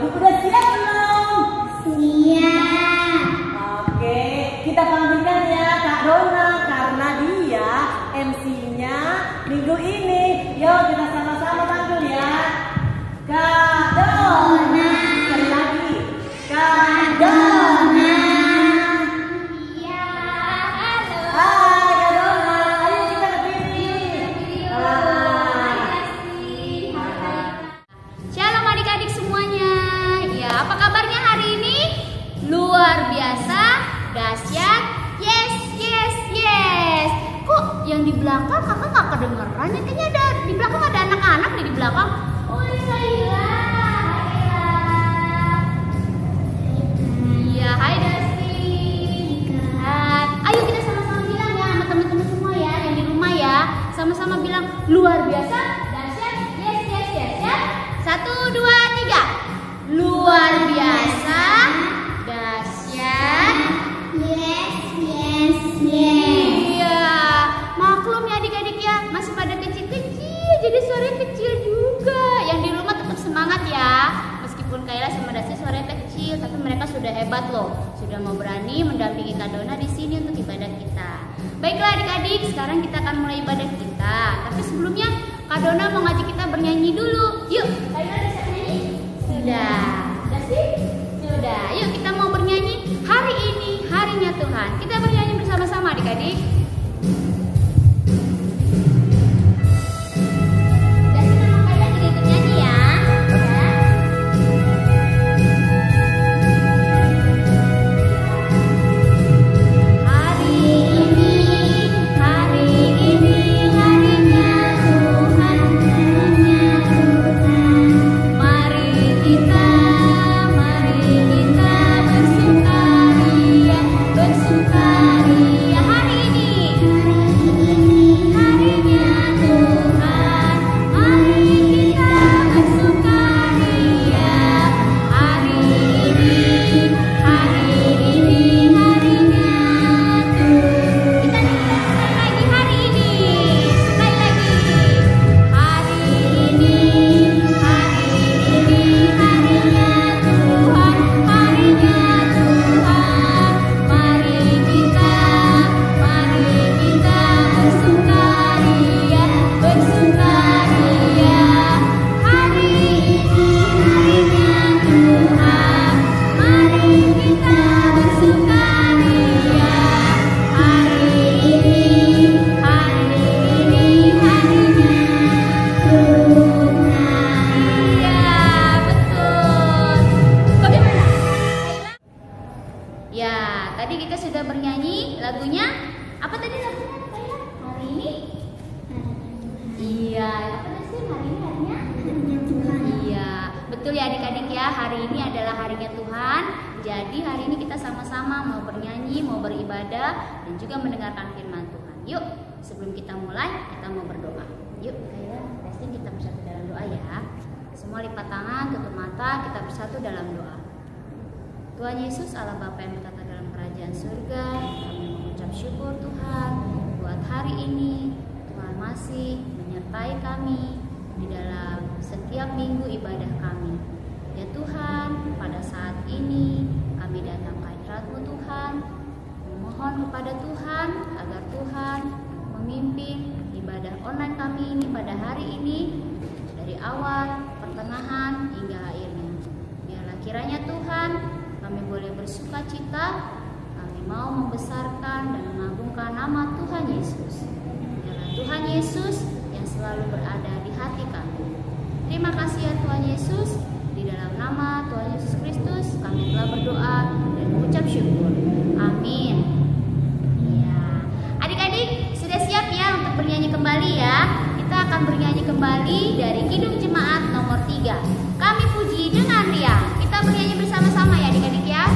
adik-adik udah siap belum? Siap. Oke, kita panggilkan ya Kak Dona karena dia MC-nya minggu ini. Yuk kita sama-sama panggil ya. Kak Dona. Sekali lagi. Kak Dona. Iya, halo. Hai Kak Dona, ayo kita ke sini. Shalom adik-adik semuanya. Ya, apa kabarnya hari ini? Luar biasa, dahsyat. Yes, yes, yes. Kok yang di belakang kakak nggak kedengeran? Ya, kayaknya ada di belakang ada anak-anak nih di belakang. Oh, Laila. Iya, hai Dasti. Hai. Ayo kita sama-sama bilang ya sama teman-teman semua ya yang di rumah ya. Sama-sama bilang luar biasa, dahsyat. Yes, yes, yes, ya. 1, 2, 3. Luar biasa, dahsyat. Yes, yes, yes. Iya, maklum ya adik-adik ya, masih pada kecil-kecil, jadi suaranya kecil juga. Yang di rumah tetap semangat ya. Meskipun Kayla sama Dasi suaranya kecil, tapi mereka sudah hebat loh. Sudah mau berani mendampingi Kak Dona di sini untuk ibadah kita. Baiklah adik-adik, sekarang kita akan mulai ibadah kita. Tapi sebelumnya Kak Dona mau ngajak kita bernyanyi dulu. Yuk, Kayla bisa nyanyi? Sudah. Dasi? Sudah. Yuk kita mau bernyanyi. Hari ini harinya Tuhan. Kita bernyanyi bersama-sama adik-adik. Dasi sama Kayla juga ikut nyanyi ya. Hari ini harinya Tuhan, harinya Tuhan. Mari kita bersukaria, bersukaria. Hari ini harinya Tuhan. Mari kita bersukaria. Hari ini harinya Tuhan. Kita sekali lagi hari ini. Sekali lagi. Hari ini harinya Tuhan, harinya Tuhan. Mari kita bersukaria, bersukaria. Hari ini harinya Tuhan. Mari kita bersukaria. Hari ini harinya Tuhan. Iya, betul. Bagaimana? Ya, tadi kita sudah bernyanyi lagunya. Apa tadi lagunya? Hari ini? Iya, apa sih hari ini harinya? Iya, betul ya adik-adik ya. Hari ini adalah harinya Tuhan. Jadi hari ini kita sama-sama mau bernyanyi, mau beribadah, dan juga mendengarkan firman Tuhan. Yuk, sebelum kita mulai, kita mau berdoa. Yuk, Kayla, Dustin, kita bersatu dalam doa ya. Semua lipat tangan, tutup mata, kita bersatu dalam doa. Tuhan Yesus, Allah Bapa yang bertata dalam kerajaan surga, kami mengucap syukur Tuhan buat hari ini. Tuhan masih menyertai kami di dalam setiap minggu ibadah kami. Ya Tuhan, pada saat ini kami datang ke hadirat-Mu Tuhan, memohon kepada Tuhan agar Tuhan memimpin ibadah online kami ini pada hari ini dari awal, pertengahan hingga akhirnya. Biarlah kiranya Tuhan kami boleh bersuka cita, kami mau membesarkan dan mengagungkan nama Tuhan Yesus. Biarlah Tuhan Yesus yang selalu berada di hati kami. Terima kasih ya Tuhan Yesus. Di dalam nama Tuhan Yesus Kristus kami telah berdoa dan mengucap syukur. Amin. Ya. Adik-adik sudah siap ya untuk bernyanyi kembali ya. Kita akan bernyanyi kembali dari Kidung Jemaat nomor 3. Kami puji dengan riang. Kita bernyanyi bersama-sama ya adik-adik ya.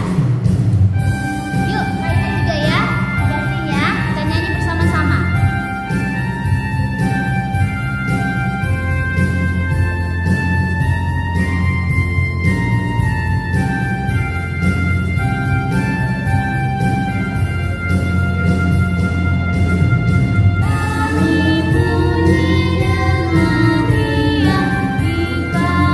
Yuk, kalian juga ya. Dustin ya. Kita nyanyi bersama-sama. Kami puji dengan riang, Engkau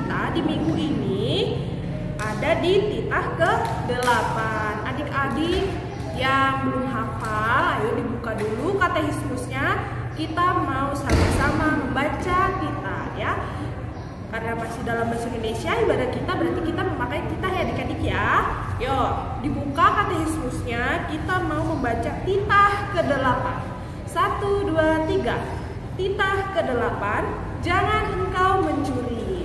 kita di minggu ini ada di titah ke-8. Adik-adik yang belum hafal, ayo dibuka dulu katekismusnya. Kita mau sama-sama membaca titah ya. Karena masih dalam bahasa Indonesia, ibadah kita berarti kita memakai titah ya adik-adik ya. Yuk, dibuka katekismusnya, kita mau membaca titah ke-8. 1, 2, 3. Titah ke-8, jangan engkau mencuri.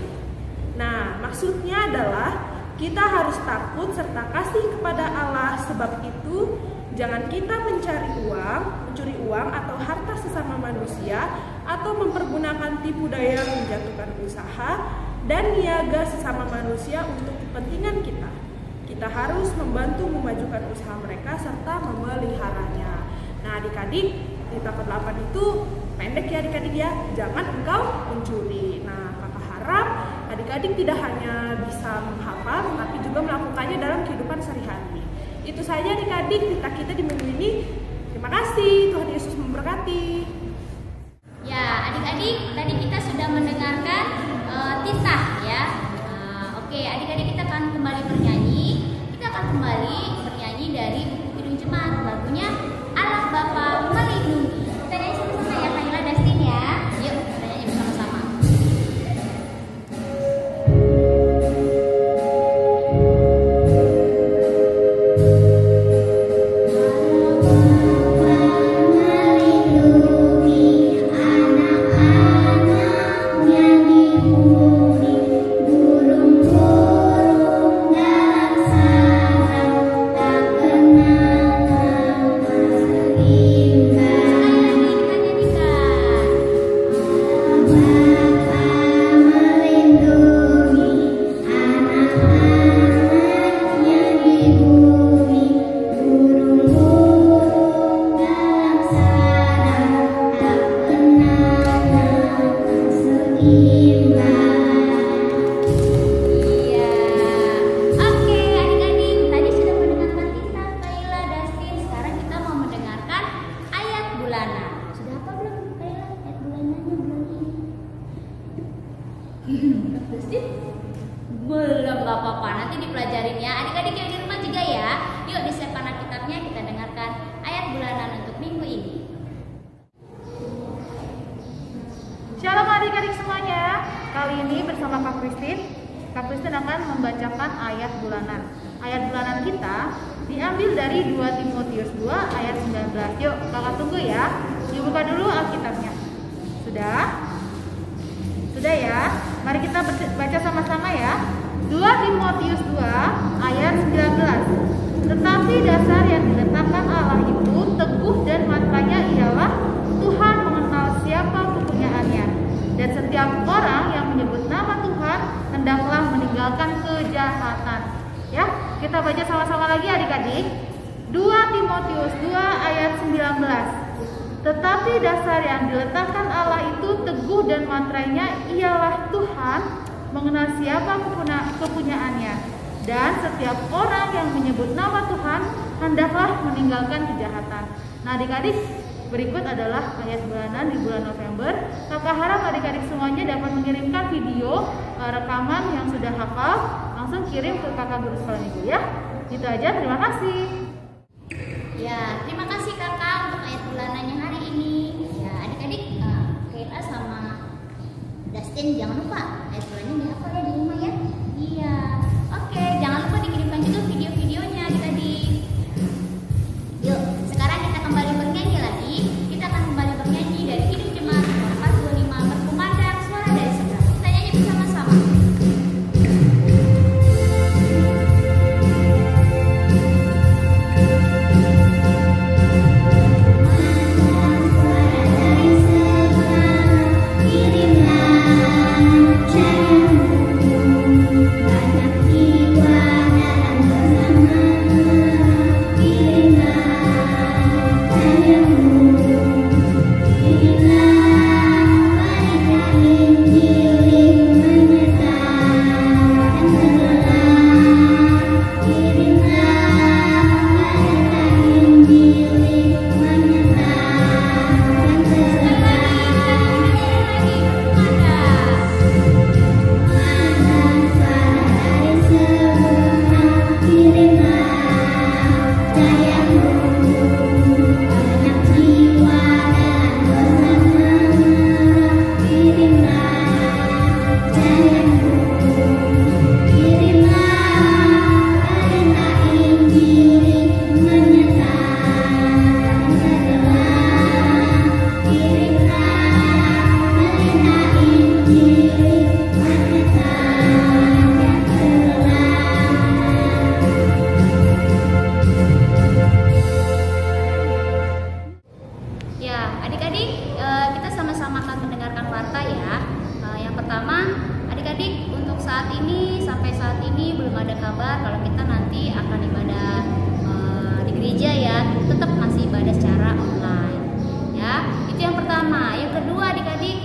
Nah, maksudnya adalah kita harus takut serta kasih kepada Allah. Sebab itu, jangan kita mencuri uang atau harta sesama manusia, atau mempergunakan tipu daya menjatuhkan usaha dan niaga sesama manusia untuk kepentingan kita. Kita harus membantu memajukan usaha mereka serta memeliharanya. Nah, adik-adik, titah ke-8 itu pendek ya adik-adik ya, jangan engkau mencuri. Nah, kakak harap adik-adik tidak hanya bisa menghafal, tapi juga melakukannya dalam kehidupan sehari-hari. Itu saja adik-adik titah kita di minggu ini. Terima kasih, Tuhan Yesus memberkati. Ya, adik-adik, tadi kita sudah mendengarkan titah ya. Oke, adik-adik kita akan kembali bernyanyi. Kita akan kembali bernyanyi dari buku Kidung Jemaat, lagunya Allah Bapa Melindungi. Kita nyanyi sama-sama ya, Kak Ila, Dustin ya. Yuk, kita nyanyi bersama-sama. Belum, gak apa-apa, nanti dipelajarin ya. Adik-adik yang di rumah juga ya. Yuk disiapkan Alkitabnya, kita dengarkan ayat bulanan untuk minggu ini. Shalom adik-adik semuanya. Kali ini bersama Kak Kristin akan membacakan ayat bulanan. Ayat bulanan kita diambil dari 2 Timotius 2 ayat 19. Yuk kakak tunggu ya. Dibuka dulu Alkitabnya. Sudah? Sudah ya? Mari kita baca sama-sama ya. 2 Timotius 2 ayat 19. Tetapi dasar yang diletakkan Allah itu teguh dan matranya ialah Tuhan mengenal siapa kepunyaannya. Dan setiap orang yang menyebut nama Tuhan hendaklah meninggalkan kejahatan. Ya, kita baca sama-sama lagi adik-adik. 2 Timotius 2 ayat 19. Tetapi dasar yang diletakkan Allah itu teguh dan materainya ialah Tuhan mengenal siapa kepunyaannya. Dan setiap orang yang menyebut nama Tuhan hendaklah meninggalkan kejahatan. Nah adik-adik, berikut adalah ayat bulanan di bulan November. Kakak harap adik-adik semuanya dapat mengirimkan video rekaman yang sudah hafal. Langsung kirim ke kakak guru sekolah minggu ya. Itu aja, terima kasih. Ya, terima kasih kakak untuk ayat bulanannya hari ini. Ya, adik-adik, Kaila sama Dustin jangan lupa ayat bulanannya dihafal ya di rumah ya. Iya. Oke, jangan lupa dikirimkan juga video-videonya adik-adik. Yuk, sekarang kita kembali bernyanyi lagi. Kita akan kembali bernyanyi dari Kidung Jemaat nomor 425 berkumandang suara dari sebelah. Kita nyanyi bersama-sama. Kirimlah sampai saat ini belum ada kabar kalau kita nanti akan ibadah di gereja ya, tetap masih ibadah secara online ya. Itu yang pertama. Yang kedua, adik-adik,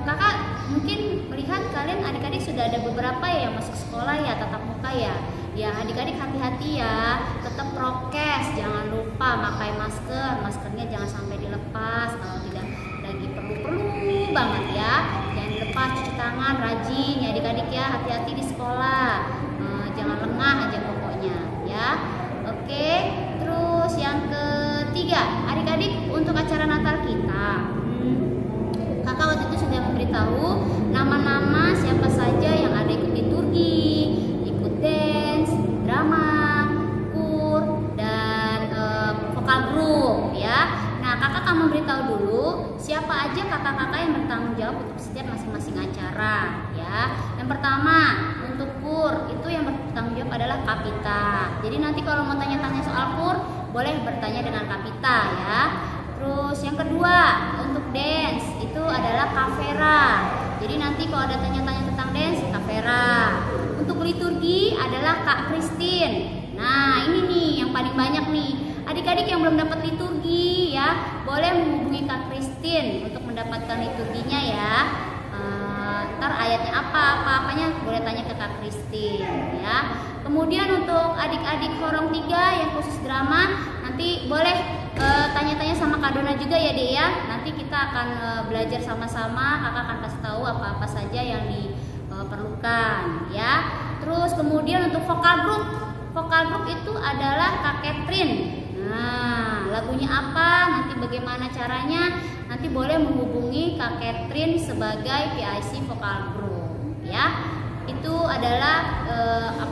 kakak mungkin melihat kalian adik-adik sudah ada beberapa ya yang masuk sekolah ya, tatap muka ya. Ya, adik-adik hati-hati ya, tetap prokes, jangan lupa pakai masker, maskernya jangan sampai dilepas kalau tidak lagi perlu banget ya. Jangan dilepas, cuci tangan rajin ya adik-adik ya, hati-hati di sekolah, jangan lengah aja pokoknya ya. Oke, terus yang ketiga, adik-adik untuk acara Natal kita, kakak waktu itu sudah memberitahu nama-nama siapa saja yang ada ikut liturgi, ikut dance, drama, kur, dan vokal group ya. Nah, kakak akan memberitahu dulu siapa aja kakak-kakak yang bertanggung jawab untuk setiap masing-masing acara ya. Yang pertama, untuk kur itu yang bertanggung jawab adalah Kapita. Jadi nanti kalau mau tanya-tanya soal kur, boleh bertanya dengan Kapita ya. Terus yang kedua, untuk dance itu adalah Kak Vera. Jadi nanti kalau ada tanya-tanya tentang dance, Kak Vera. Untuk liturgi adalah Kak Christine. Nah, ini nih yang paling banyak nih. Adik-adik yang belum dapat liturgi ya, boleh menghubungi Kak Christine untuk mendapatkan liturginya ya. Ntar ayatnya apa-apanya boleh tanya ke Kak Christine ya. Kemudian untuk adik-adik Horong 3 yang khusus drama, nanti boleh tanya-tanya sama Kak Dona juga ya Dek ya. Nanti kita akan belajar sama-sama, kakak akan kasih tahu apa-apa saja yang diperlukan ya. Terus kemudian untuk vokal group itu adalah Kak Catherine. Nah, lagunya apa, nanti bagaimana caranya, nanti boleh menghubungi Kak Catherine sebagai PIC vokal group ya. Itu adalah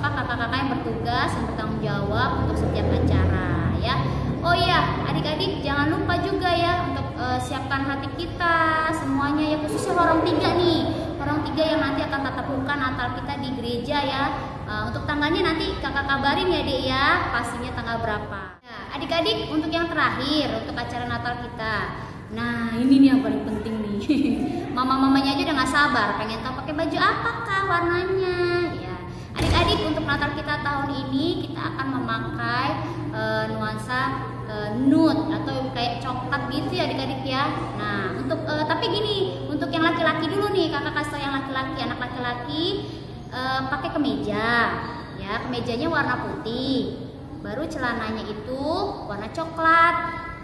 kakak-kakak yang bertugas, yang bertanggung jawab untuk setiap acara ya. Oh iya, adik-adik jangan lupa juga ya untuk siapkan hati kita semuanya ya, khususnya Horong 3 nih. Horong 3 yang nanti akan tatap muka Natal kita di gereja ya. Untuk tanggalnya nanti kakak kabarin ya Dek ya, pastinya tanggal berapa. Nah, adik-adik untuk yang terakhir untuk acara Natal kita. Nah, ini nih yang paling penting nih. Mama-mamanya aja udah gak sabar, pengen tahu pakai baju apa kah warnanya ya. Adik-adik untuk Natal kita tahun ini kita akan memakai nuansa nude atau kayak coklat gitu ya adik-adik ya. Nah, untuk tapi gini, untuk yang laki-laki dulu nih, kakak kasih tau yang laki-laki, anak laki-laki pakai kemeja ya, kemejanya warna putih, baru celananya itu warna coklat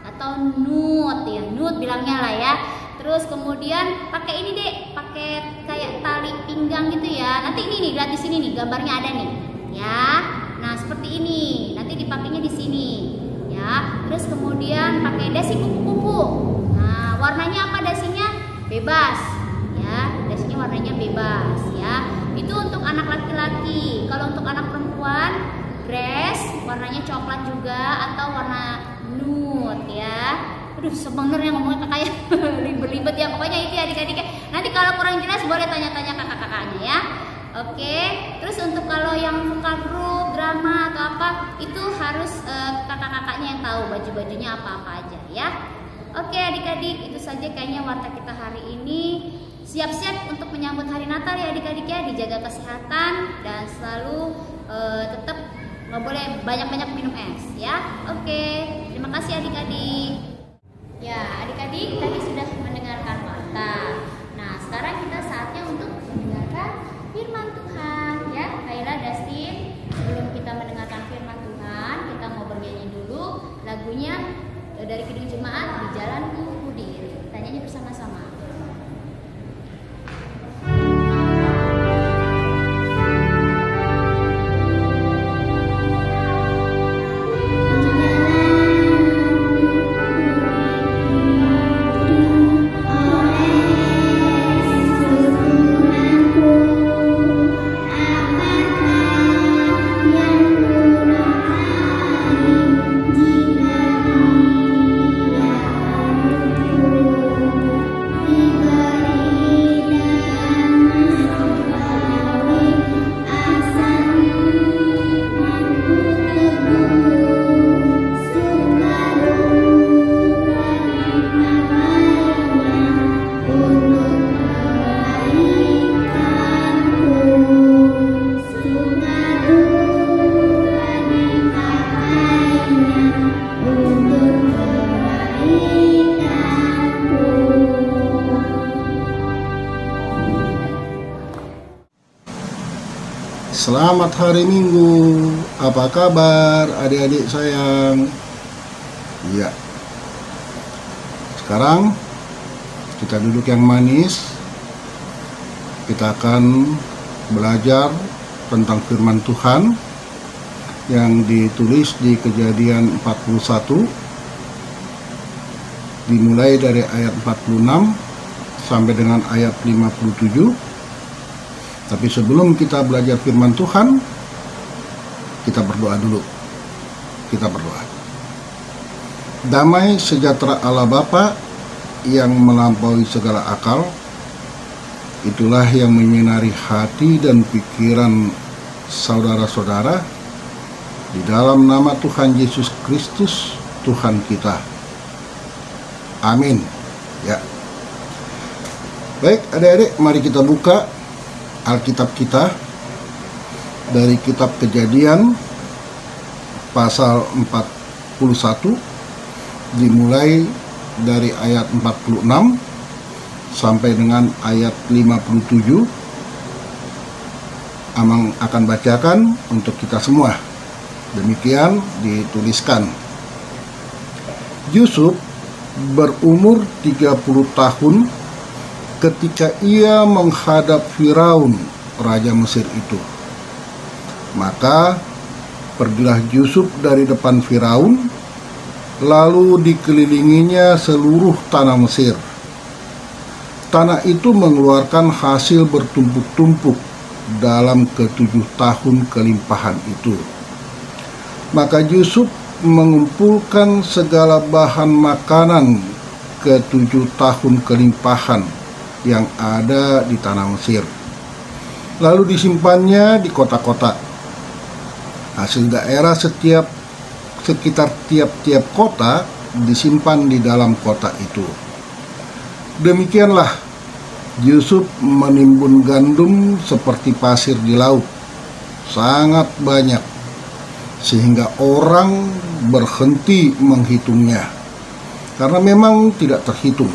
atau nude ya, nude bilangnya lah ya. Terus kemudian pakai ini Dek, pakai kayak tali pinggang gitu ya. Nanti ini nih, lihat di sini nih, gambarnya ada nih ya. Nah, seperti ini, nanti dipakainya di sini ya. Terus kemudian pakai dasi kupu-kupu. Nah, warnanya apa dasinya? Bebas ya, dasinya warnanya bebas ya. Itu untuk anak laki-laki. Kalau untuk anak perempuan, dress warnanya coklat juga atau warna nude ya. Aduh, sebenarnya ngomongnya kayak libet-libet ya, pokoknya itu ya adik-adik. Nanti kalau kurang jelas boleh tanya-tanya kakak-kakaknya ya. Oke, terus untuk kalau yang vokal group, drama atau apa, itu harus kakak-kakaknya yang tahu baju-bajunya apa-apa aja ya. Oke adik-adik, itu saja kayaknya warta kita hari ini. Siap-siap untuk menyambut hari Natal ya adik-adik ya, dijaga kesehatan dan selalu tetap nggak boleh banyak-banyak minum es ya. Oke, terima kasih adik-adik. Ya adik-adik, tadi sudah mendengarkan warta. Nah sekarang kita saatnya untuk mendengarkan firman Tuhan ya. Kayla, Dustin, sebelum kita mendengarkan firman Tuhan, kita mau bernyanyi dulu lagunya dari Kidung Jemaat, Di Jalanku Kudiri. Kita nyanyi bersama-sama. Oleh Selamat hari Minggu. Apa kabar adik-adik sayang? Iya. Sekarang kita duduk yang manis. Kita akan belajar tentang firman Tuhan yang ditulis di Kejadian 41, dimulai dari ayat 46 sampai dengan ayat 57. Tapi sebelum kita belajar firman Tuhan, kita berdoa dulu. Kita berdoa. Damai sejahtera Allah Bapa yang melampaui segala akal, itulah yang menyinari hati dan pikiran saudara-saudara di dalam nama Tuhan Yesus Kristus, Tuhan kita. Amin. Ya. Baik, adik-adik, mari kita buka Alkitab kita dari kitab Kejadian pasal 41, dimulai dari ayat 46 sampai dengan ayat 57. Amang akan bacakan untuk kita semua. Demikian dituliskan. Yusuf berumur 30 tahun ketika ia menghadap Firaun, raja Mesir itu. Maka pergilah Yusuf dari depan Firaun, lalu dikelilinginya seluruh tanah Mesir. Tanah itu mengeluarkan hasil bertumpuk-tumpuk dalam ke-7 tahun kelimpahan itu. Maka Yusuf mengumpulkan segala bahan makanan ke-7 tahun kelimpahan yang ada di tanah Mesir, lalu disimpannya di kota-kota. Hasil daerah sekitar tiap-tiap kota disimpan di dalam kota itu. Demikianlah Yusuf menimbun gandum seperti pasir di laut, sangat banyak, sehingga orang berhenti menghitungnya, karena memang tidak terhitung.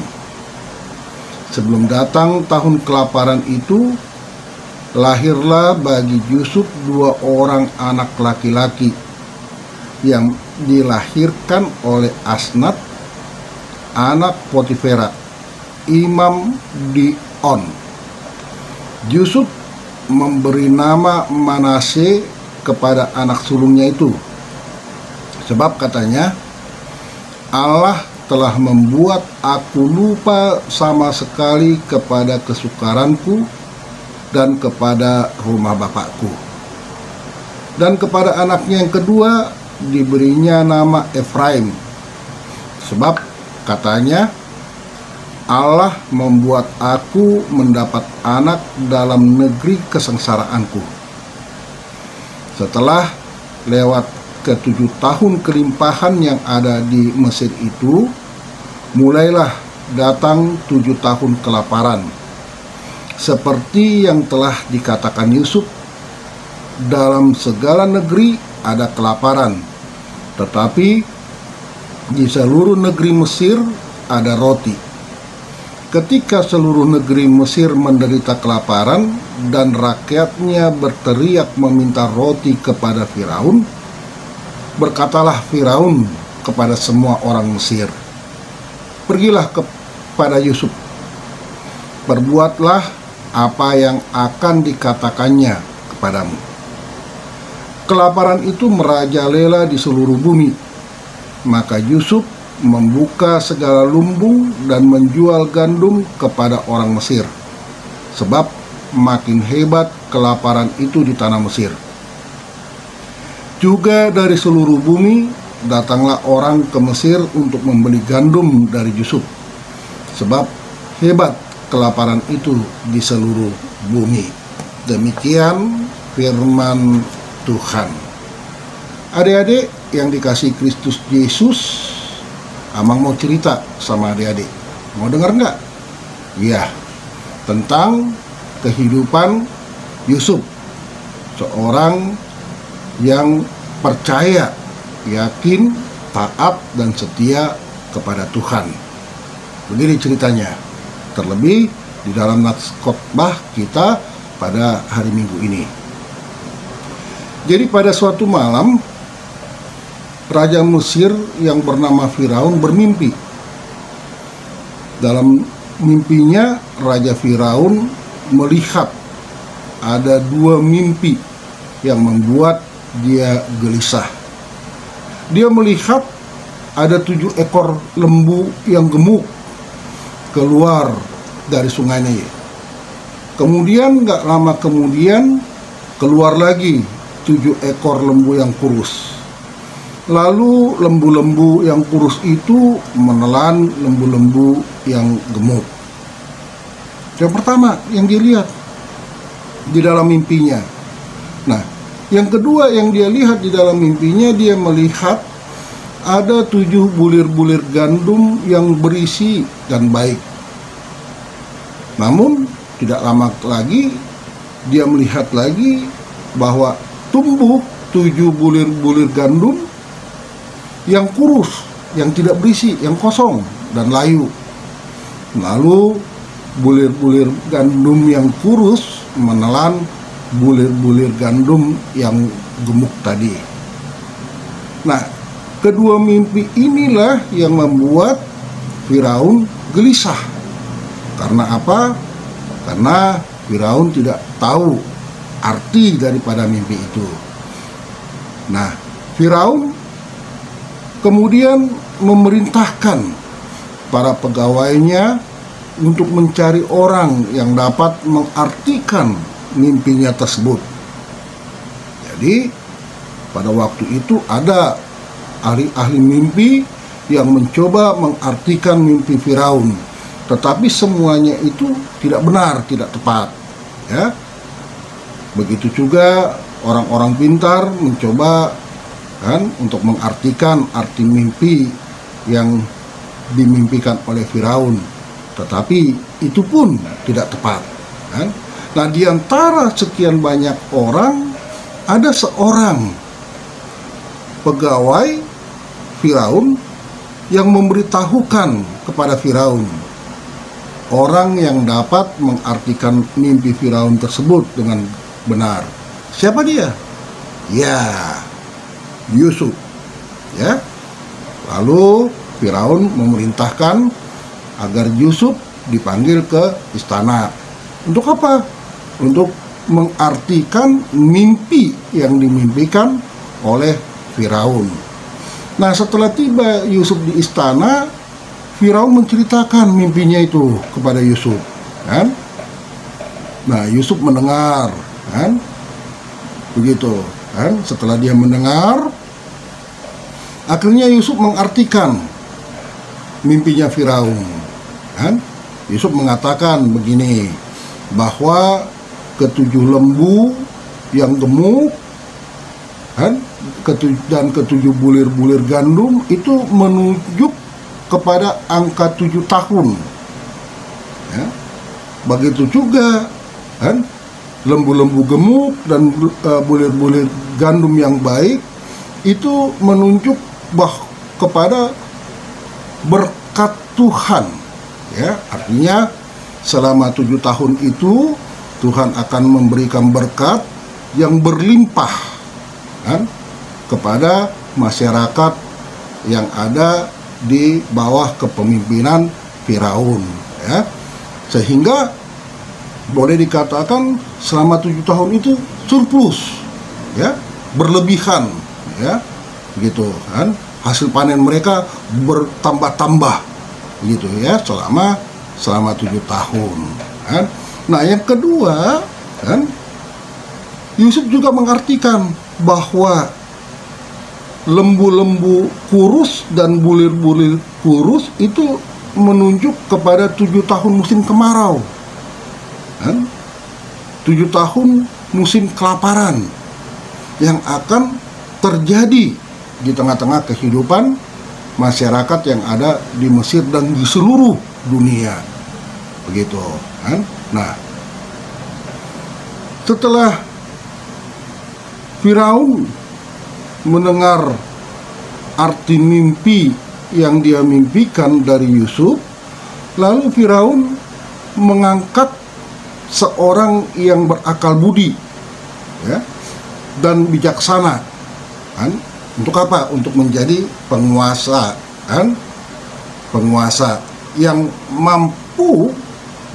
Sebelum datang tahun kelaparan itu, lahirlah bagi Yusuf 2 orang anak laki-laki yang dilahirkan oleh Asnat, anak Potifera, imam di On. Yusuf memberi nama Manasye kepada anak sulungnya itu, sebab katanya, Allah telah membuat aku lupa sama sekali kepada kesukaranku dan kepada rumah bapakku. Dan kepada anaknya yang kedua diberinya nama Efraim, sebab katanya, Allah membuat aku mendapat anak dalam negeri kesengsaraanku. Setelah lewat ke-7 tahun kelimpahan yang ada di Mesir itu, mulailah datang 7 tahun kelaparan. Seperti yang telah dikatakan Yusuf, dalam segala negeri ada kelaparan, tetapi di seluruh negeri Mesir ada roti. Ketika seluruh negeri Mesir menderita kelaparan dan rakyatnya berteriak meminta roti kepada Firaun, berkatalah Firaun kepada semua orang Mesir, pergilah kepada Yusuf, perbuatlah apa yang akan dikatakannya kepadamu. Kelaparan itu merajalela di seluruh bumi. Maka Yusuf membuka segala lumbung dan menjual gandum kepada orang Mesir, sebab makin hebat kelaparan itu di tanah Mesir. Juga dari seluruh bumi datanglah orang ke Mesir untuk membeli gandum dari Yusuf, sebab hebat kelaparan itu di seluruh bumi. Demikian firman Tuhan. Adik-adik yang dikasihi Kristus Yesus, Amang mau cerita sama adik-adik. Mau dengar nggak? Iya, tentang kehidupan Yusuf, seorang yang percaya, yakin, taat, dan setia kepada Tuhan. Begini ceritanya, terlebih di dalam nats khotbah kita pada hari Minggu ini. Jadi pada suatu malam, Raja Mesir yang bernama Firaun bermimpi. Dalam mimpinya, Raja Firaun melihat ada 2 mimpi yang membuat dia gelisah. Dia melihat ada 7 ekor lembu yang gemuk keluar dari sungai Nil. Kemudian gak lama kemudian keluar lagi 7 ekor lembu yang kurus. Lalu lembu-lembu yang kurus itu menelan lembu-lembu yang gemuk. Yang pertama yang dia lihat di dalam mimpinya. Nah, yang kedua yang dia lihat di dalam mimpinya, dia melihat ada 7 bulir-bulir gandum yang berisi dan baik. Namun tidak lama lagi dia melihat lagi bahwa tumbuh 7 bulir-bulir gandum yang kurus, yang tidak berisi, yang kosong dan layu. Lalu bulir-bulir gandum yang kurus menelan bulir-bulir gandum yang gemuk tadi. Nah, kedua mimpi inilah yang membuat Firaun gelisah. Karena apa? Karena Firaun tidak tahu arti daripada mimpi itu. Nah, Firaun kemudian memerintahkan para pegawainya untuk mencari orang yang dapat mengartikan mimpinya tersebut. Jadi pada waktu itu ada ahli-ahli mimpi yang mencoba mengartikan mimpi Firaun, tetapi semuanya itu tidak benar, tidak tepat, ya. Begitu juga orang-orang pintar mencoba untuk mengartikan arti mimpi yang dimimpikan oleh Firaun, tetapi itu pun tidak tepat, kan? Nah, di antara sekian banyak orang, ada seorang pegawai Firaun yang memberitahukan kepada Firaun orang yang dapat mengartikan mimpi Firaun tersebut dengan benar. Siapa dia? Ya, Yusuf. Ya. Lalu Firaun memerintahkan agar Yusuf dipanggil ke istana. Untuk apa? Untuk mengartikan mimpi yang dimimpikan oleh Firaun. Nah, setelah tiba Yusuf di istana, Firaun menceritakan mimpinya itu kepada Yusuf, kan? Nah, Yusuf mendengar, kan? Begitu, kan? Setelah dia mendengar, akhirnya Yusuf mengartikan mimpinya Firaun, kan? Yusuf mengatakan begini, bahwa ketujuh lembu yang gemuk, kan? Dan ketujuh bulir-bulir gandum itu menunjuk kepada angka 7 tahun, ya. Begitu juga, kan, lembu-lembu gemuk dan bulir-bulir gandum yang baik itu menunjuk kepada berkat Tuhan, ya. Artinya selama 7 tahun itu Tuhan akan memberikan berkat yang berlimpah, kan, kepada masyarakat yang ada di bawah kepemimpinan Firaun, ya. Sehingga boleh dikatakan selama 7 tahun itu surplus, ya, berlebihan, ya, gitu kan. Hasil panen mereka bertambah-tambah, gitu ya, selama 7 tahun, kan. Nah, yang kedua, kan, Yusuf juga mengartikan bahwa lembu-lembu kurus dan bulir-bulir kurus itu menunjuk kepada 7 tahun musim kemarau, kan? 7 tahun musim kelaparan yang akan terjadi di tengah-tengah kehidupan masyarakat yang ada di Mesir dan di seluruh dunia, begitu, kan? Nah, setelah Firaun mendengar arti mimpi yang dia mimpikan dari Yusuf, lalu Firaun mengangkat seorang yang berakal budi, ya, dan bijaksana. Kan? Untuk apa? Untuk menjadi penguasa, kan? Penguasa yang mampu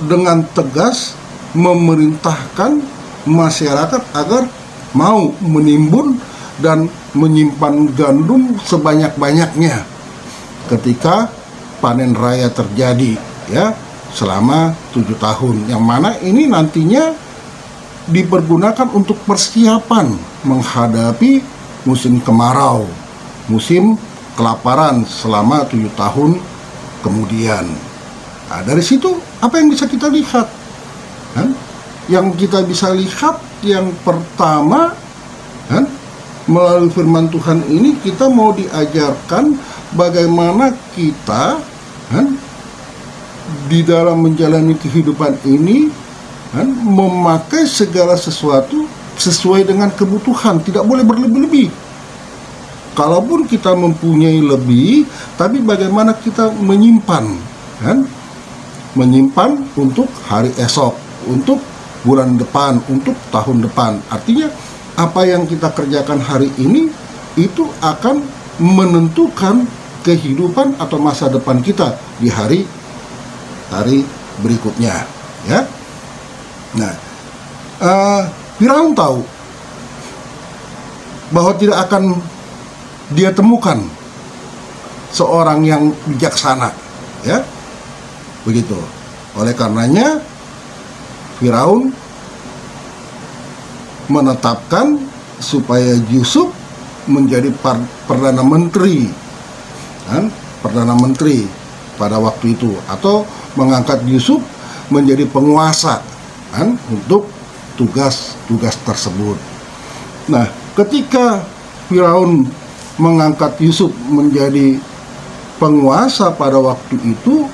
dengan tegas memerintahkan masyarakat agar mau menimbun dan menyimpan gandum sebanyak-banyaknya ketika panen raya terjadi, ya, selama 7 tahun, yang mana ini nantinya dipergunakan untuk persiapan menghadapi musim kemarau, musim kelaparan selama 7 tahun kemudian. Nah, dari situ apa yang bisa kita lihat? Kan? Yang kita bisa lihat yang pertama, kan? Melalui firman Tuhan ini kita mau diajarkan bagaimana kita, kan, di dalam menjalani kehidupan ini, kan, memakai segala sesuatu sesuai dengan kebutuhan, tidak boleh berlebih-lebih. Kalaupun kita mempunyai lebih, tapi bagaimana kita menyimpan, kan? Menyimpan untuk hari esok, untuk bulan depan, untuk tahun depan. Artinya apa yang kita kerjakan hari ini itu akan menentukan kehidupan atau masa depan kita di hari berikutnya, ya. Nah, Firaun tahu bahwa tidak akan dia temukan seorang yang bijaksana, ya, begitu. Oleh karenanya Firaun menetapkan supaya Yusuf menjadi perdana menteri, kan? Perdana menteri pada waktu itu, atau mengangkat Yusuf menjadi penguasa, kan? Untuk tugas-tugas tersebut. Nah, ketika Firaun mengangkat Yusuf menjadi penguasa pada waktu itu,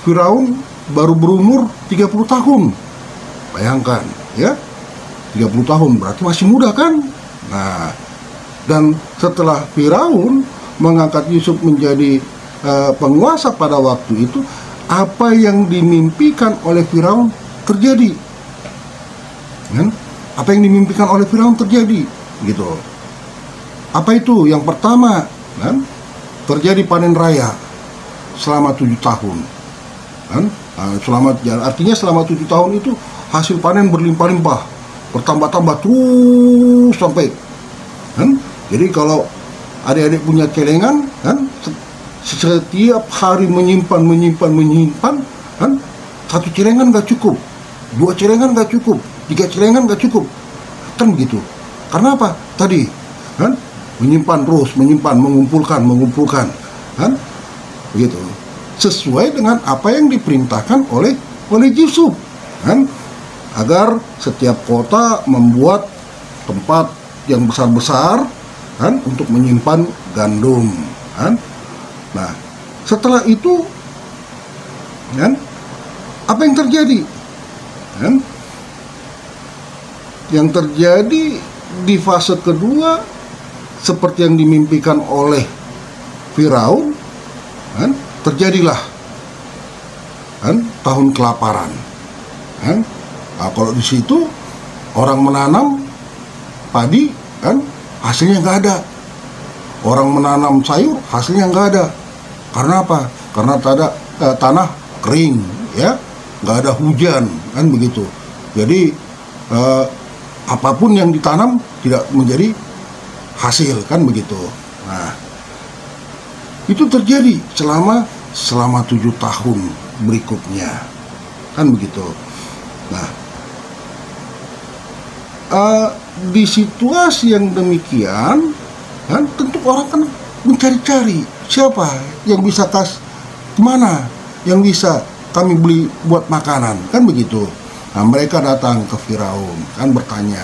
Firaun baru berumur 30 tahun. Bayangkan, ya. 30 tahun berarti masih muda, kan? Nah, dan setelah Firaun mengangkat Yusuf menjadi penguasa pada waktu itu, apa yang dimimpikan oleh Firaun terjadi, kan? Apa yang dimimpikan oleh Firaun terjadi, gitu. Apa itu? Yang pertama, kan, terjadi panen raya selama 7 tahun, kan? Artinya selama 7 tahun itu hasil panen berlimpah-limpah, bertambah-tambah terus sampai, kan? Jadi kalau adik-adik punya celengan, kan, setiap hari menyimpan, kan? 1 celengan nggak cukup, 2 celengan nggak cukup, 3 celengan nggak cukup, kan begitu. Karena apa? Tadi, kan, menyimpan terus, mengumpulkan, kan, begitu. Sesuai dengan apa yang diperintahkan oleh Yusuf, kan, agar setiap kota membuat tempat yang besar-besar, kan, untuk menyimpan gandum, kan. Nah, setelah itu, kan, apa yang terjadi, kan? Yang terjadi di fase kedua seperti yang dimimpikan oleh Firaun, kan, terjadilah, kan, tahun kelaparan, kan. Nah, kalau di situ orang menanam padi, kan, hasilnya nggak ada. Orang menanam sayur, hasilnya nggak ada. Karena apa? Karena tanah kering, ya, nggak ada hujan, kan begitu. Jadi apapun yang ditanam tidak menjadi hasil, kan begitu. Nah, itu terjadi selama 7 tahun berikutnya, kan begitu. Nah, di situasi yang demikian, kan, tentu orang kan mencari-cari siapa yang bisa kemana yang bisa kami beli buat makanan, kan begitu. Nah, mereka datang ke Firaun, kan, bertanya,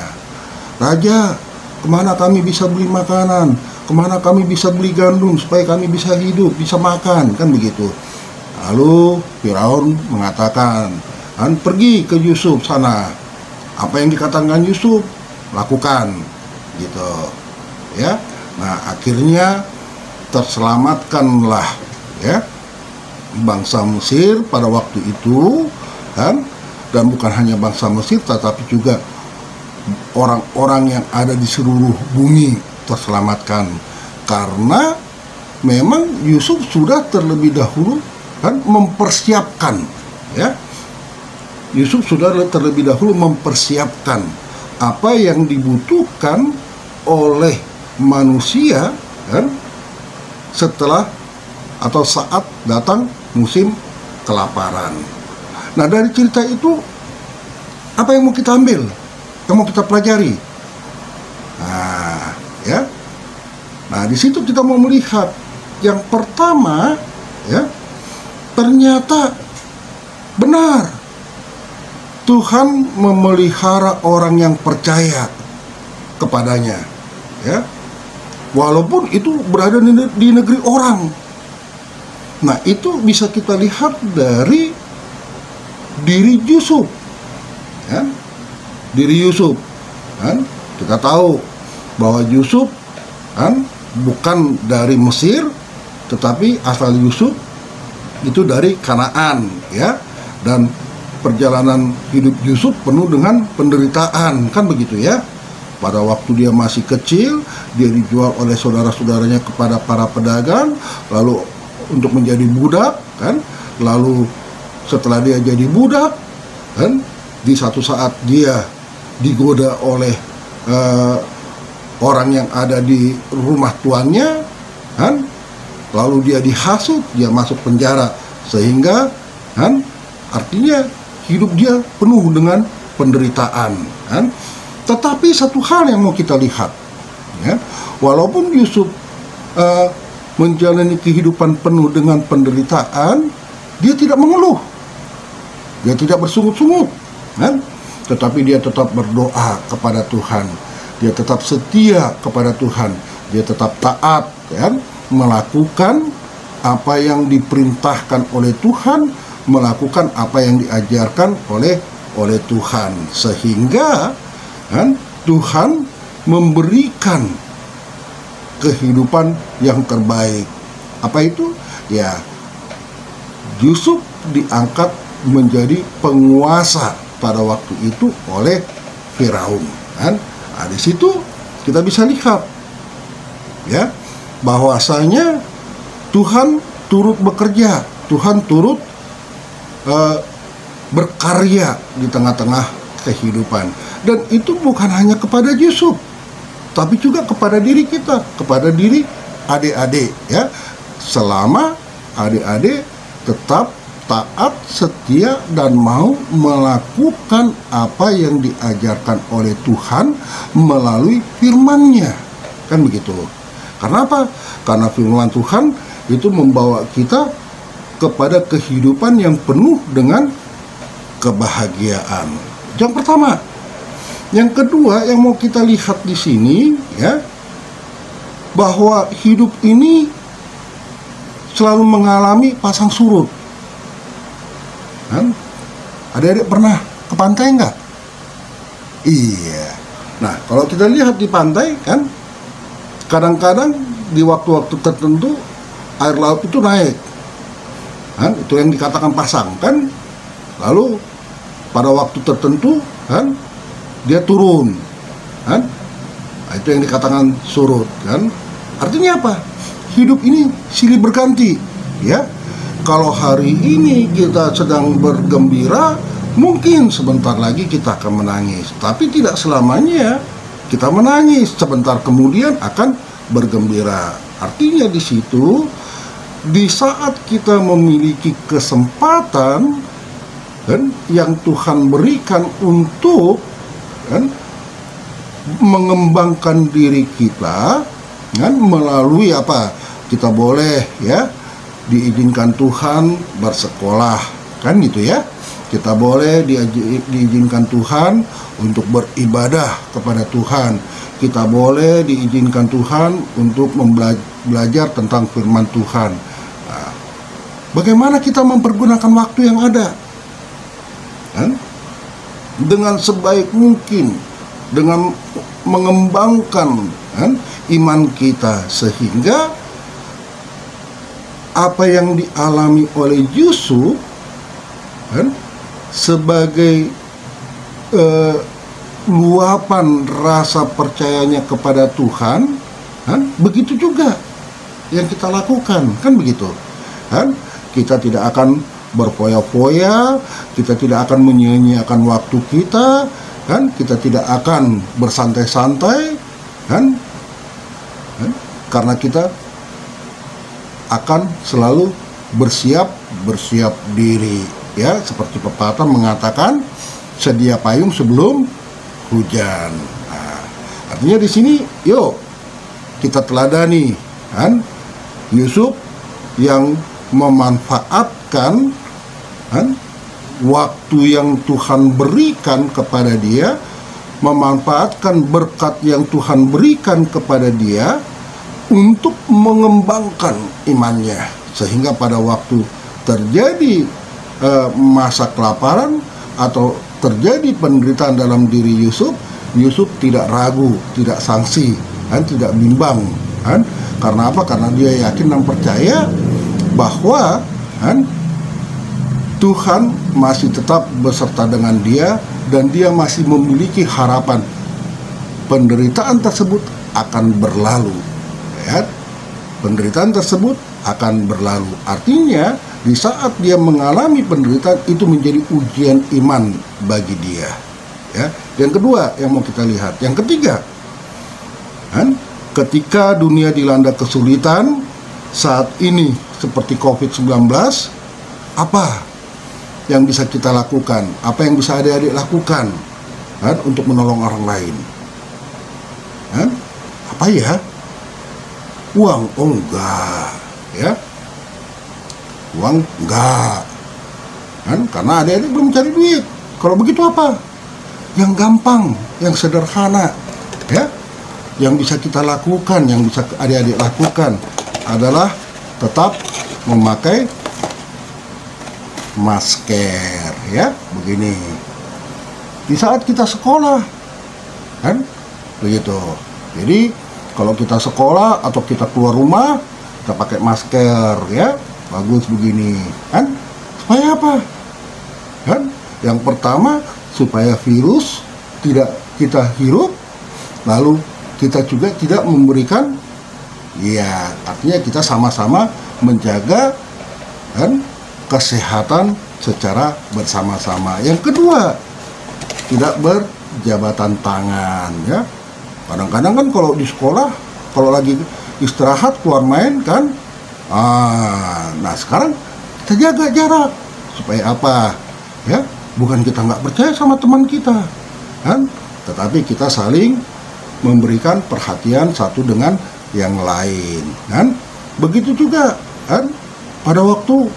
"Raja, kemana kami bisa beli makanan? Kemana kami bisa beli gandum supaya kami bisa hidup, bisa makan?" Kan begitu. Lalu Firaun mengatakan, kan, "Pergi ke Yusuf sana. Apa yang dikatakan Yusuf, lakukan." Gitu, ya. Nah, akhirnya terselamatkanlah, ya, bangsa Mesir pada waktu itu, kan, dan bukan hanya bangsa Mesir tetapi juga orang-orang yang ada di seluruh bumi terselamatkan, karena memang Yusuf sudah terlebih dahulu kan mempersiapkan, ya. Yusuf sudah terlebih dahulu mempersiapkan apa yang dibutuhkan oleh manusia kan setelah atau saat datang musim kelaparan. Nah, dari cerita itu apa yang mau kita ambil, yang mau kita pelajari? Nah, ya. Nah, di situ kita mau melihat yang pertama, ya, ternyata benar Tuhan memelihara orang yang percaya kepadanya, ya, walaupun itu berada di negeri orang. Nah, itu bisa kita lihat dari diri Yusuf, ya, diri Yusuf, kan? Kita tahu bahwa Yusuf kan bukan dari Mesir, tetapi asal Yusuf itu dari Kanaan, ya, dan perjalanan hidup Yusuf penuh dengan penderitaan, kan begitu ya. Pada waktu dia masih kecil, dia dijual oleh saudara-saudaranya kepada para pedagang, lalu untuk menjadi budak, kan. Lalu setelah dia jadi budak, kan, di satu saat dia digoda oleh orang yang ada di rumah tuannya, kan. Lalu dia dihasut, dia masuk penjara, sehingga kan artinya hidup dia penuh dengan penderitaan, kan? Tetapi satu hal yang mau kita lihat, ya, walaupun Yusuf menjalani kehidupan penuh dengan penderitaan, dia tidak mengeluh, dia tidak bersungut-sungut, kan? Tetapi dia tetap berdoa kepada Tuhan, dia tetap setia kepada Tuhan, dia tetap taat, kan? Melakukan apa yang diperintahkan oleh Tuhan, melakukan apa yang diajarkan oleh Tuhan, sehingga kan Tuhan memberikan kehidupan yang terbaik. Apa itu? Ya, Yusuf diangkat menjadi penguasa pada waktu itu oleh Firaun, kan? Nah, di situ kita bisa lihat, ya, bahwasanya Tuhan turut bekerja, Tuhan turut berkarya di tengah-tengah kehidupan. Dan itu bukan hanya kepada Yusuf, tapi juga kepada diri kita, kepada diri adik-adik, ya. Selama adik-adik tetap taat, setia, dan mau melakukan apa yang diajarkan oleh Tuhan melalui firman-Nya, kan begitu. Karena apa? Karena firman Tuhan itu membawa kita kepada kehidupan yang penuh dengan kebahagiaan. Yang pertama. Yang kedua yang mau kita lihat di sini, ya, bahwa hidup ini selalu mengalami pasang surut. Kan? Adik-adik pernah ke pantai nggak? Iya. Nah, kalau kita lihat di pantai, kan, kadang-kadang di waktu-waktu tertentu air laut itu naik. Kan, itu yang dikatakan pasang, kan. Lalu pada waktu tertentu, kan, dia turun, kan. Nah, itu yang dikatakan surut, kan. Artinya apa? Hidup ini silih berganti, ya. Kalau hari ini kita sedang bergembira, mungkin sebentar lagi kita akan menangis, tapi tidak selamanya kita menangis. Sebentar kemudian akan bergembira. Artinya di situ, di saat kita memiliki kesempatan kan yang Tuhan berikan untuk kan mengembangkan diri kita, kan, melalui apa? Kita boleh, ya, diizinkan Tuhan bersekolah, kan gitu ya. Kita boleh diizinkan Tuhan untuk beribadah kepada Tuhan. Kita boleh diizinkan Tuhan untuk belajar tentang firman Tuhan. Nah, bagaimana kita mempergunakan waktu yang ada? Kan? Dengan sebaik mungkin, dengan mengembangkan kan, iman kita, sehingga apa yang dialami oleh Yusuf kan, sebagai luapan rasa percayanya kepada Tuhan, kan? Begitu juga yang kita lakukan, kan begitu, kan? Kita tidak akan berfoya-foya, kita tidak akan menyia-nyiakan waktu kita, kan? Kita tidak akan bersantai-santai, kan? Karena kita akan selalu bersiap diri, ya, seperti pepatah mengatakan sedia payung sebelum hujan. Nah, artinya di sini, yuk kita teladani, kan? Yusuf yang memanfaatkan, kan, waktu yang Tuhan berikan kepada dia, memanfaatkan berkat yang Tuhan berikan kepada dia untuk mengembangkan imannya, sehingga pada waktu terjadi masa kelaparan atau terjadi penderitaan dalam diri Yusuf tidak ragu, tidak sangsi, kan, tidak bimbang, kan? Karena apa? Karena dia yakin dan percaya bahwa, kan, Tuhan masih tetap beserta dengan dia dan dia masih memiliki harapan penderitaan tersebut akan berlalu, ya. Penderitaan tersebut akan berlalu. Artinya di saat dia mengalami penderitaan itu menjadi ujian iman bagi dia, ya. Yang kedua yang mau kita lihat, yang ketiga, kan, ketika dunia dilanda kesulitan saat ini seperti COVID-19, apa yang bisa kita lakukan? Apa yang bisa adik-adik lakukan, kan, untuk menolong orang lain? Kan? Apa ya? Uang? Oh enggak, ya. Uang enggak, kan? Karena adik-adik belum cari duit. Kalau begitu apa? Yang gampang, yang sederhana, ya, yang bisa kita lakukan, yang bisa adik-adik lakukan adalah tetap memakai masker, ya, begini. Di saat kita sekolah, kan, begitu. Jadi kalau kita sekolah atau kita keluar rumah, kita pakai masker, ya, bagus begini, kan? Supaya apa? Kan? Yang pertama supaya virus tidak kita hirup, lalu kita juga tidak memberikan, ya, artinya kita sama-sama menjaga, kan, kesehatan secara bersama-sama. Yang kedua, tidak berjabatan tangan, ya. Kadang-kadang kan kalau di sekolah, kalau lagi istirahat keluar main, kan, nah sekarang kita jaga jarak supaya apa, ya, bukan kita nggak percaya sama teman kita, kan, tetapi kita saling memberikan perhatian satu dengan yang lain, kan. Begitu juga, kan, pada waktu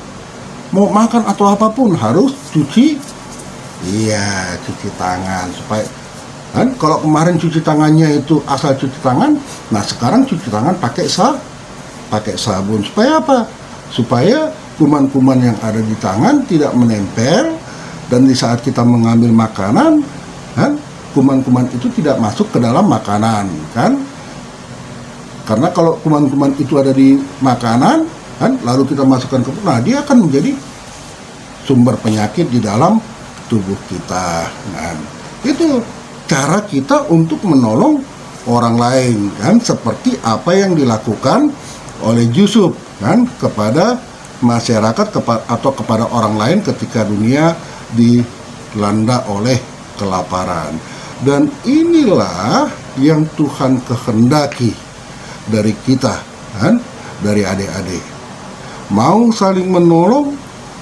mau makan atau apapun harus cuci tangan supaya, kan, kalau kemarin cuci tangannya itu asal cuci tangan, nah sekarang cuci tangan pakai sabun. Supaya apa? Supaya kuman-kuman yang ada di tangan tidak menempel, dan di saat kita mengambil makanan, kan, kuman-kuman itu tidak masuk ke dalam makanan, kan? Karena kalau kuman-kuman itu ada di makanan, kan, lalu kita masukkan ke, nah dia akan menjadi sumber penyakit di dalam tubuh kita. Nah, itu cara kita untuk menolong orang lain, kan, seperti apa yang dilakukan oleh Yusuf, kan, kepada masyarakat atau kepada orang lain ketika dunia dilanda oleh kelaparan. Dan inilah yang Tuhan kehendaki dari kita, kan, dari adik-adik. Mau saling menolong,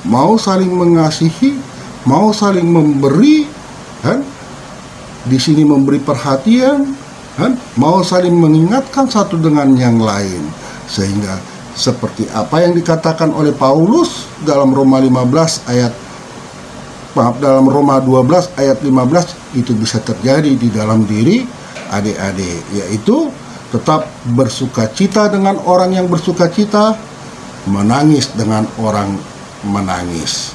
mau saling mengasihi, mau saling memberi, kan, di sini memberi perhatian, kan, mau saling mengingatkan satu dengan yang lain, sehingga seperti apa yang dikatakan oleh Paulus dalam Roma 12 ayat 15 itu bisa terjadi di dalam diri adik-adik, yaitu tetap bersukacita dengan orang yang bersukacita, menangis dengan orang menangis.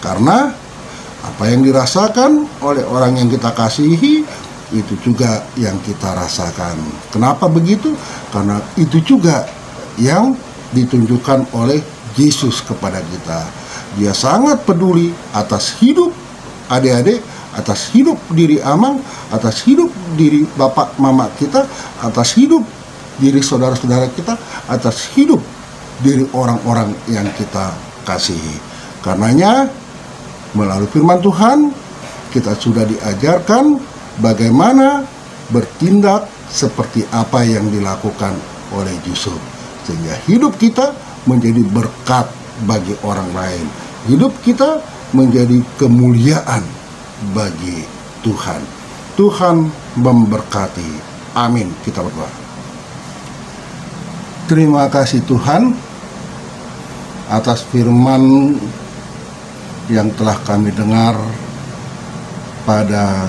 Karena apa yang dirasakan oleh orang yang kita kasihi, itu juga yang kita rasakan. Kenapa begitu? Karena itu juga yang ditunjukkan oleh Yesus kepada kita. Dia sangat peduli atas hidup adik-adik atas hidup diri Amang, atas hidup diri bapak mama kita, atas hidup diri saudara-saudara kita, atas hidup diri orang-orang yang kita kasihi. Karenanya melalui firman Tuhan kita sudah diajarkan bagaimana bertindak seperti apa yang dilakukan oleh Yusuf, sehingga hidup kita menjadi berkat bagi orang lain, hidup kita menjadi kemuliaan bagi Tuhan. Tuhan memberkati. Amin. Kita berdoa. Terima kasih Tuhan atas firman yang telah kami dengar pada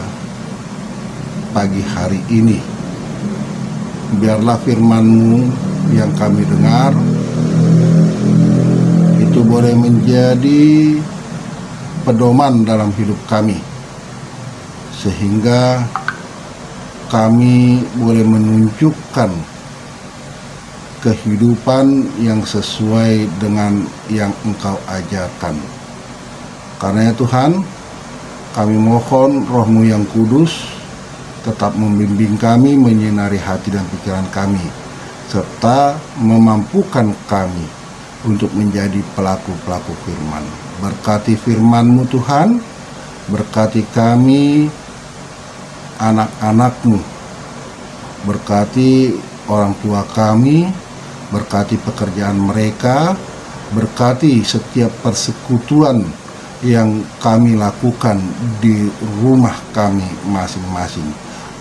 pagi hari ini. Biarlah firman-Mu yang kami dengar itu boleh menjadi pedoman dalam hidup kami, sehingga kami boleh menunjukkan kehidupan yang sesuai dengan yang Engkau ajarkan. Karena Tuhan, kami mohon Roh-Mu yang kudus tetap membimbing kami, menyinari hati dan pikiran kami, serta memampukan kami untuk menjadi pelaku-pelaku firman. Berkati firman-Mu Tuhan, berkati kami anak-anak-Mu, berkati orang tua kami, berkati pekerjaan mereka, berkati setiap persekutuan yang kami lakukan di rumah kami masing-masing.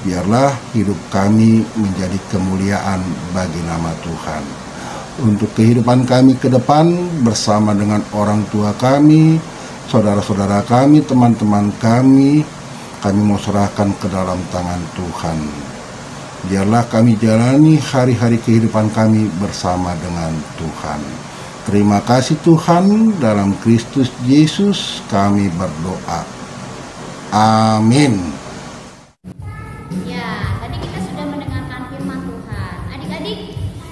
Biarlah hidup kami menjadi kemuliaan bagi nama Tuhan. Untuk kehidupan kami ke depan bersama dengan orang tua kami, saudara-saudara kami, teman-teman kami mau serahkan ke dalam tangan Tuhan. Biarlah kami jalani hari-hari kehidupan kami bersama dengan Tuhan. Terima kasih Tuhan, dalam Kristus Yesus kami berdoa. Amin. Ya, tadi kita sudah mendengarkan firman Tuhan. Adik-adik,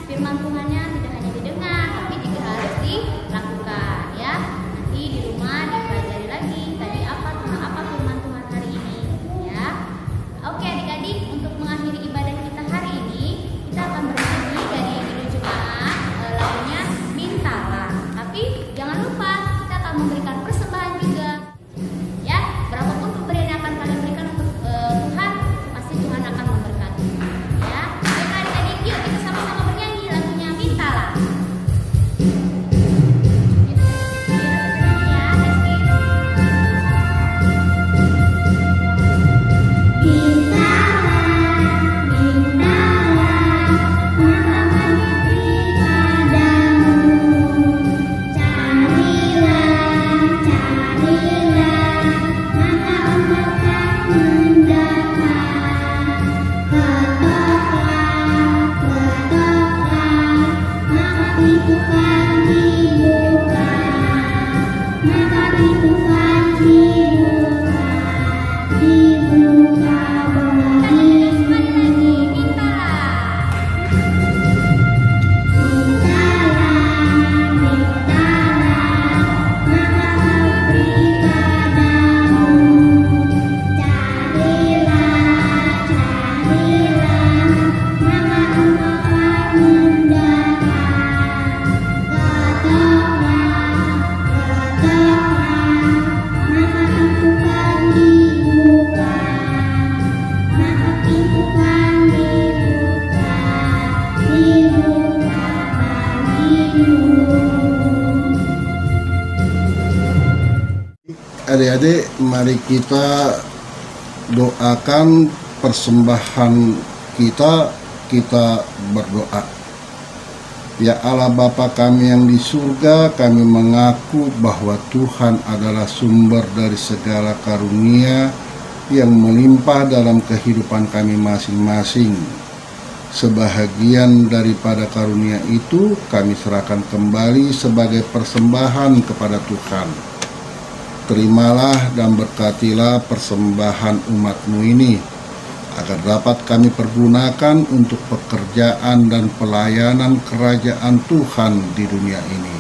firman Tuhannya tidak hanya didengar, tapi juga harus dilakukan ya. Nanti di rumah dipelajari lagi tadi apa firman Tuhan hari ini ya. Oke adik-adik, untuk mengakhiri ibadah kita hari ini, kita akan bernyanyi dari judul jemaat lagunya Mintalah. Tapi jangan lupa kita akan memberikan persembahan juga. Ya, berapapun pemberian yang akan kalian berikan untuk Tuhan, pasti Tuhan akan memberkati. Ya, baik adik-adik, yuk kita sama-sama bernyanyi lagunya Mintalah. Adik-adik, mari kita doakan persembahan kita berdoa. Ya Allah Bapa kami yang di surga, kami mengaku bahwa Tuhan adalah sumber dari segala karunia yang melimpah dalam kehidupan kami masing-masing. Sebahagian daripada karunia itu kami serahkan kembali sebagai persembahan kepada Tuhan. Terimalah dan berkatilah persembahan umat-Mu ini, agar dapat kami pergunakan untuk pekerjaan dan pelayanan kerajaan Tuhan di dunia ini.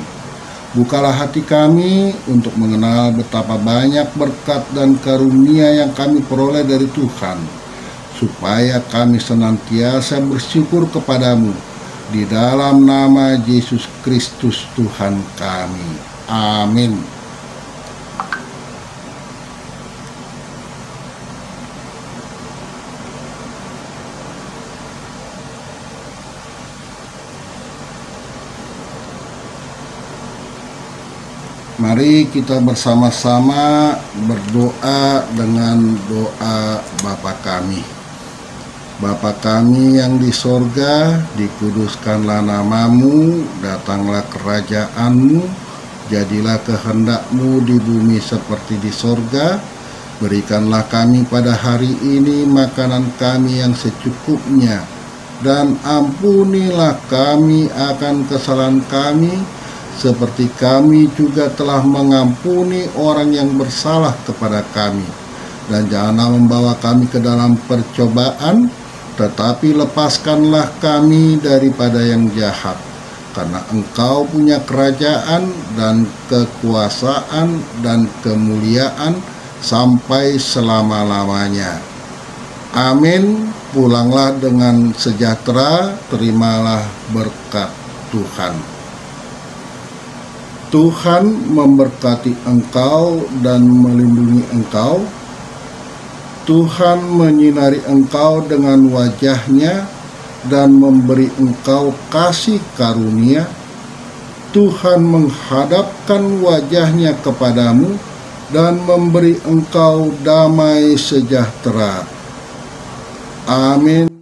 Bukalah hati kami untuk mengenal betapa banyak berkat dan karunia yang kami peroleh dari Tuhan, supaya kami senantiasa bersyukur kepadamu di dalam nama Yesus Kristus Tuhan kami. Amin. Mari kita bersama-sama berdoa dengan doa Bapa kami. Bapa kami yang di sorga, dikuduskanlah namamu, datanglah kerajaanmu, jadilah kehendakmu di bumi seperti di sorga. Berikanlah kami pada hari ini makanan kami yang secukupnya, dan ampunilah kami akan kesalahan kami, seperti kami juga telah mengampuni orang yang bersalah kepada kami. Dan janganlah membawa kami ke dalam percobaan, tetapi lepaskanlah kami daripada yang jahat. Karena Engkau punya kerajaan dan kekuasaan dan kemuliaan sampai selama-lamanya. Amin. Pulanglah dengan sejahtera, terimalah berkat Tuhan. Tuhan memberkati engkau dan melindungi engkau. Tuhan menyinari engkau dengan wajah-Nya dan memberi engkau kasih karunia. Tuhan menghadapkan wajah-Nya kepadamu dan memberi engkau damai sejahtera. Amin.